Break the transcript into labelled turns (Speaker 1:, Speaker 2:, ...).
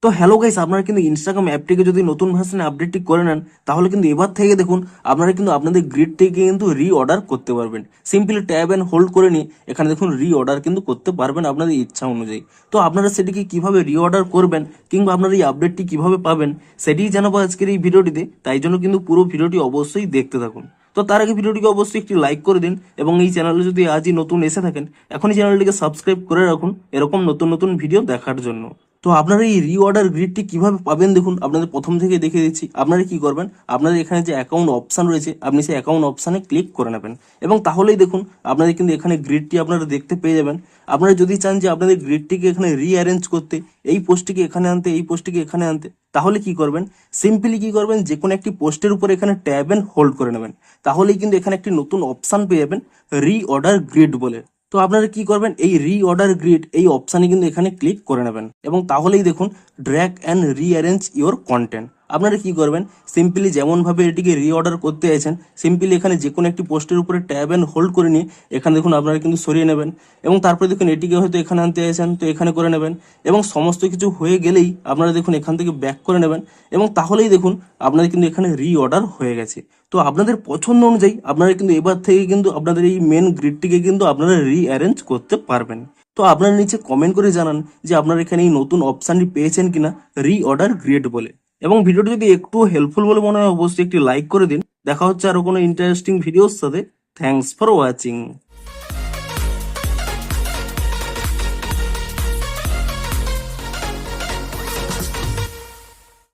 Speaker 1: তো hello guys, আপনারা কিন্তু ইনস্টাগ্রাম অ্যাপটিকে যদি নতুন ভার্সনে আপডেটটি করে নেন, তাহলে কিন্তু এবার থেকে দেখুন আপনারা কিন্তু আপনাদের গ্রিডটিকে কিন্তু অর্ডার করতে পারবেন। সিম্পলি ট্যাব অ্যান্ড হোল্ড করে নিয়ে এখানে দেখুন অর্ডার কিন্তু করতে পারবেন আপনাদের ইচ্ছা অনুযায়ী। তো আপনারা সেটিকে কিভাবে অর্ডার করবেন কিংবা আপনারা এই আপডেটটি কিভাবে পাবেন সেটিই জানাবো আজকের এই ভিডিওটিতে, তাই জন্য কিন্তু পুরো ভিডিওটি অবশ্যই দেখতে থাকুন। তো তার আগে ভিডিওটিকে অবশ্যই একটি লাইক করে দিন এবং এই চ্যানেলে যদি আজই নতুন এসে থাকেন এখনই চ্যানেলটিকে সাবস্ক্রাইব করে রাখুন এরকম নতুন নতুন ভিডিও দেখার জন্য। তো আপনারা এই অর্ডার গ্রিডটি কিভাবে পাবেন দেখুন, আপনাদের প্রথম থেকে দেখে দিচ্ছি। আপনারা কি করবেন, আপনাদের এখানে যে অ্যাকাউন্ট অপশন রয়েছে আপনি সেই অ্যাকাউন্ট অপশানে ক্লিক করে নেবেন এবং তাহলেই দেখুন আপনাদের কিন্তু এখানে গ্রিডটি আপনারা দেখতে পেয়ে যাবেন। আপনারা যদি চান যে আপনাদের গ্রিডটিকে এখানে রিঅ্যারেঞ্জ করতে, এই পোস্টটিকে এখানে আনতে, এই পোস্টটিকে এখানে আনতে, তাহলে কি করবেন, সিম্পলি কি করবেন, যে কোনো একটি পোস্টের উপর এখানে ট্যাব এন্ড হোল্ড করে নেবেন। তাহলেই কিন্তু এখানে একটি নতুন অপশান পেয়ে যাবেন অর্ডার গ্রিড বলে। তো আপনারা কি করবেন, এই অর্ডার গ্রিড এই অপশানে কিন্তু এখানে ক্লিক করে নেবেন এবং তাহলেই দেখুন drag and rearrange your content. আপনারা কি করবেন, সিম্পলি যেমনভাবে এটিকে অর্ডার করতে চাইছেন সিম্পলি এখানে যে কোনো একটি পোস্টের উপরে ট্যাব অ্যান্ড হোল্ড করে নিয়ে এখানে দেখুন আপনারা কিন্তু সরিয়ে নেবেন এবং তারপরে দেখুন এটিকে হয়তো এখানে আনতে চাইছেন তো এখানে করে নেবেন এবং সমস্ত কিছু হয়ে গেলেই আপনারা দেখুন এখান থেকে ব্যাক করে নেবেন এবং তাহলেই দেখুন আপনাদের কিন্তু এখানে অর্ডার হয়ে গেছে। তো আপনাদের পছন্দ অনুযায়ী আপনারা কিন্তু এবার থেকে কিন্তু আপনাদের এই মেন গ্রিডটিকে কিন্তু আপনারা রিঅ্যারেঞ্জ করতে পারবেন। তো আপনারা নিচে কমেন্ট করে জানান যে আপনারা এখানে এই নতুন অপশানটি পেয়েছেন কিনা অর্ডার গ্রিড বলে। এবং ভিডিওটি যদি একটু হেল্পফুল বলে মনে হয় অবশ্যই একটি লাইক করে দিন। দেখা হচ্ছে আরো কোনো ইন্টারেস্টিং ভিডিওর সাথে। Thanks for watching.